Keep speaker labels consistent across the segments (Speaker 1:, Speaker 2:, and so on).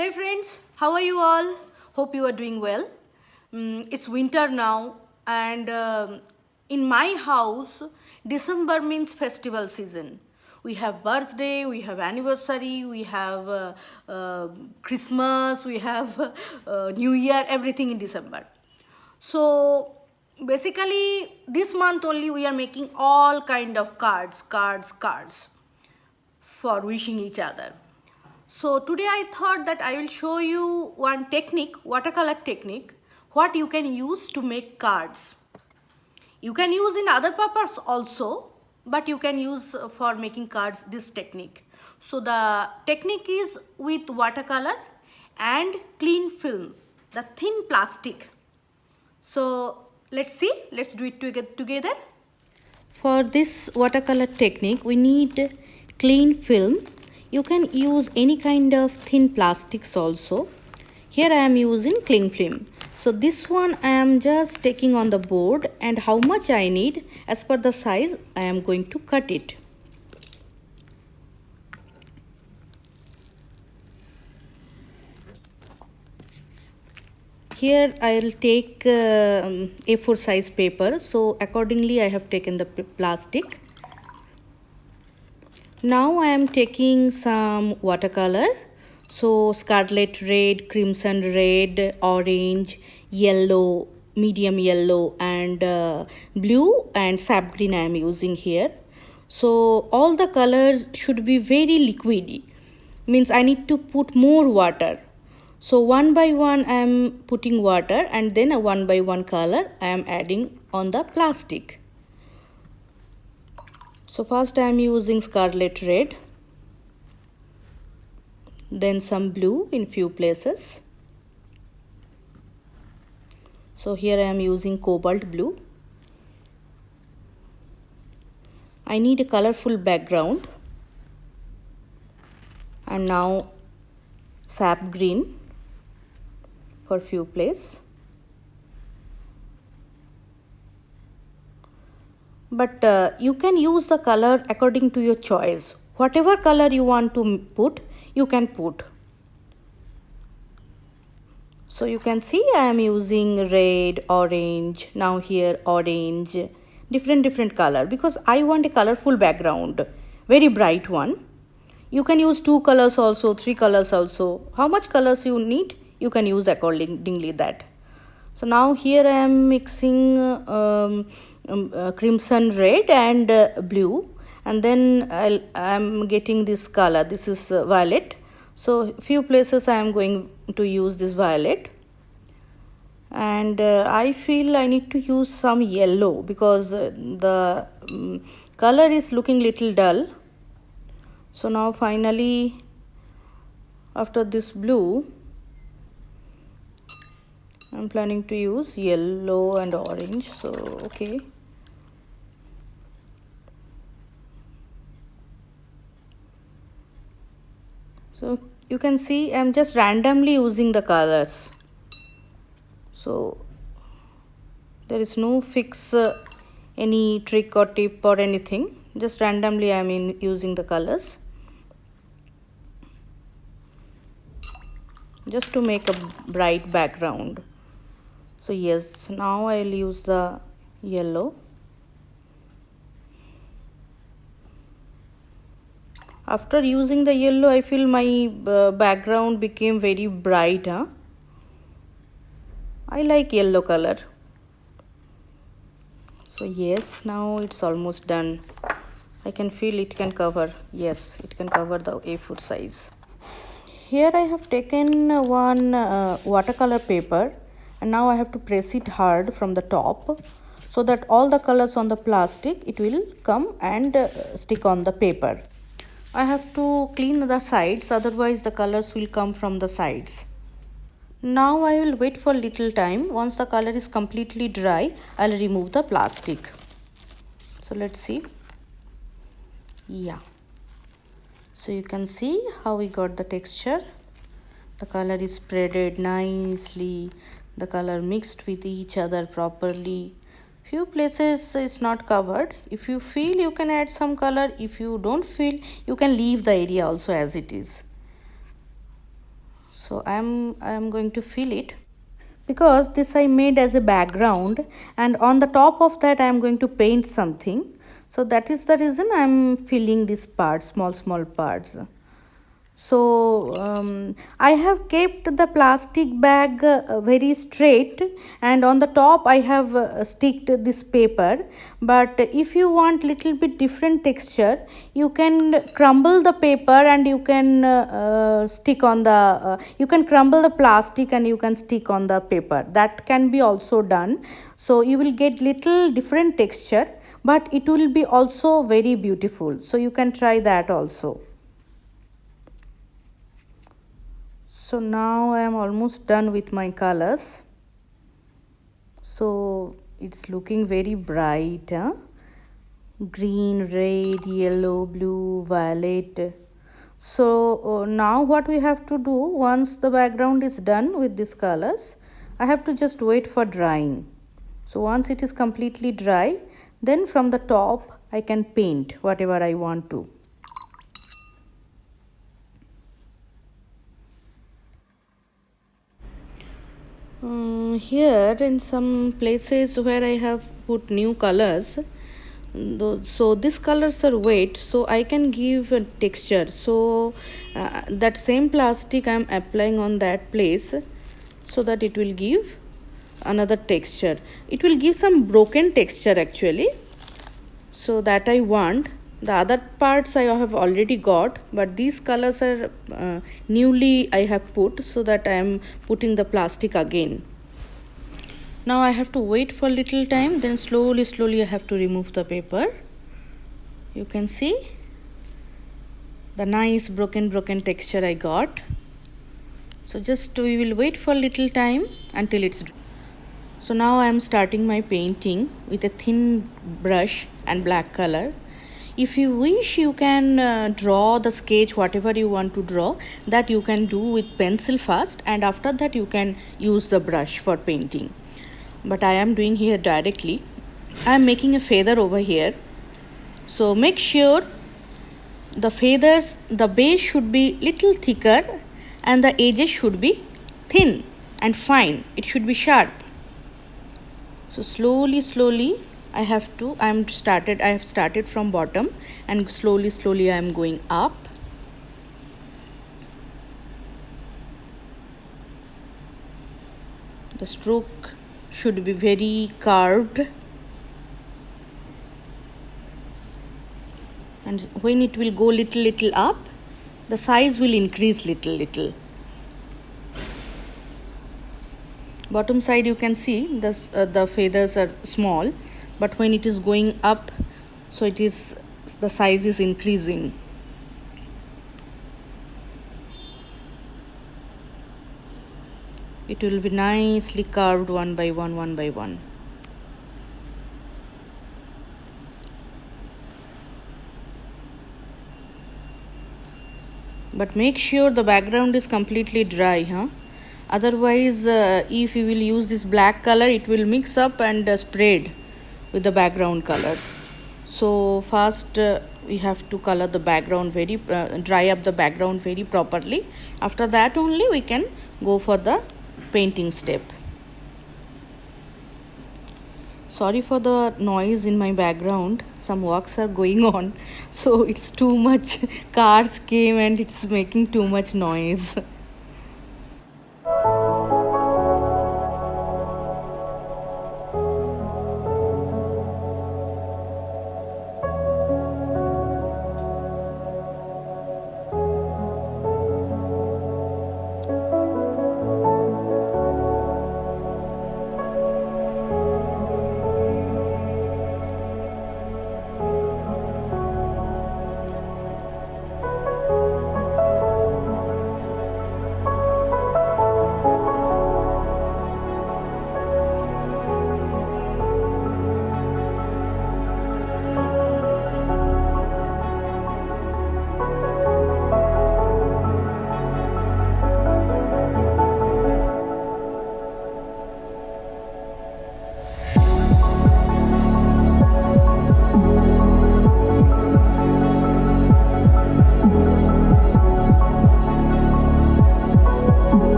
Speaker 1: Hey friends, how are you all? Hope you are doing well. It's winter now, and in my house, December means festival season. We have birthday, we have anniversary, we have Christmas, we have New Year, everything in December. So basically, this month only we are making all kind of cards for wishing each other. So today I thought that I will show you one technique, watercolor technique, what you can use to make cards. You can use in other purpose also, but you can use for making cards this technique. So the technique is with watercolor and clean film, the thin plastic. So let's see, let's do it together. For this watercolor technique, we need clean film. You can use any kind of thin plastics also. Here I am using cling film. So this one I am just taking on the board, and how much I need as per the size I am going to cut it. Here I will take A4 size paper. So accordingly I have taken the plastic. Now I am taking some watercolor. So scarlet red, crimson red, orange, yellow, medium yellow, and blue and sap green I am using here. So all the colors should be very liquidy. Means I need to put more water. So one by one I am putting water, and then a one by one color I am adding on the plastic. So first I am using scarlet red, then some blue in few places. So here I am using cobalt blue. I need a colorful background, and now sap green for few places. But you can use the color according to your choice. Whatever color you want to put, you can put. So you can see I am using red, orange, now here orange, different color, because I want a colorful background, very bright one. You can use 2 colors also, 3 colors also. How much colors you need, you can use accordingly that. So now here I am mixing crimson red and blue, and then I am getting this color. This is violet. So few places I am going to use this violet, and I feel I need to use some yellow because the color is looking little dull. So now finally, after this blue, I'm planning to use yellow and orange. So okay. So you can see I'm just randomly using the colors. So there is no fix any trick or tip or anything. Just randomly I'm using the colors, just to make a bright background. So yes, now I'll use the yellow. After using the yellow, I feel my background became very bright. I like yellow color. So yes, now it's almost done. I can feel it can cover. Yes, it can cover the A4 size. Here I have taken one watercolor paper, and now I have to press it hard from the top, so that all the colors on the plastic, it will come and stick on the paper. I have to clean the sides, otherwise the colors will come from the sides. Now I will wait for little time. Once the color is completely dry, I'll remove the plastic. So let's see. Yeah. So you can see how we got the texture. The color is spreaded nicely. The color mixed with each other properly. Few places it's not covered. If you feel, you can add some color. If you don't feel, you can leave the area also as it is. So I am going to fill it, because this I made as a background, and on the top of that I am going to paint something. So that is the reason I am filling these parts, small parts. So I have kept the plastic bag very straight, and on the top I have sticked this paper. But if you want little bit different texture, you can crumble the paper and you can stick on the you can crumble the plastic and you can stick on the paper. That can be also done. So you will get little different texture, but it will be also very beautiful. So you can try that also. So now I am almost done with my colors. So it's looking very bright, huh? Green, red, yellow, blue, violet. So now what we have to do, once the background is done with these colors, I have to just wait for drying. So once it is completely dry, then from the top I can paint whatever I want to. Here in some places where I have put new colors, so these colors are wet, so I can give a texture. So that same plastic I am applying on that place, so that it will give another texture. It will give some broken texture actually, so that I want. The other parts I have already got, but these colors are newly I have put, so that I am putting the plastic again. Now I have to wait for little time, then slowly I have to remove the paper. You can see the nice broken texture I got. So just we will wait for little time until it's. So now I am starting my painting with a thin brush and black color. If you wish, you can draw the sketch whatever you want to draw, that you can do with pencil first, and after that you can use the brush for painting. But I am doing here directly. I am making a feather over here. So make sure the feathers, the base should be little thicker and the edges should be thin and fine. It should be sharp. So slowly I have started from bottom, and slowly I am going up. The stroke should be very curved, and when it will go little up, the size will increase little. Bottom side you can see the feathers are small, but when it is going up, so the size is increasing. It will be nicely carved one by one. But make sure the background is completely dry, huh? Otherwise, if you will use this black color, it will mix up and spread with the background color. So first we have to color the background dry up the background very properly. After that only we can go for the painting step. Sorry for the noise in my background, some works are going on, so it's too much. Cars came and it's making too much noise.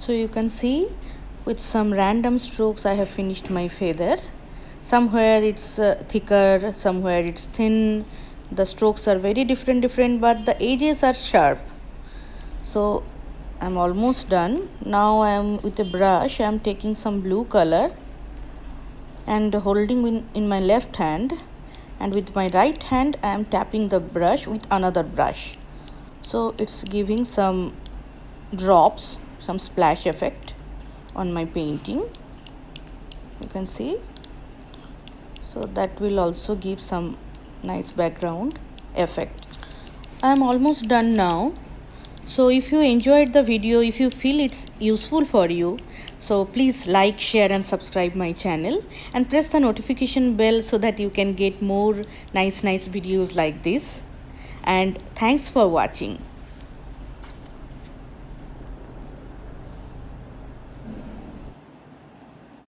Speaker 1: So you can see with some random strokes I have finished my feather. Somewhere it's thicker, somewhere it's thin. The strokes are very different, but the edges are sharp. So I'm almost done. Now I am with a brush. I am taking some blue color and holding in my left hand, and with my right hand I am tapping the brush with another brush. So it's giving some drops, some splash effect on my painting. You can see. So that will also give some nice background effect. I am almost done now. So if you enjoyed the video, if you feel it's useful for you, so please like, share and subscribe my channel and press the notification bell so that you can get more nice videos like this. And thanks for watching.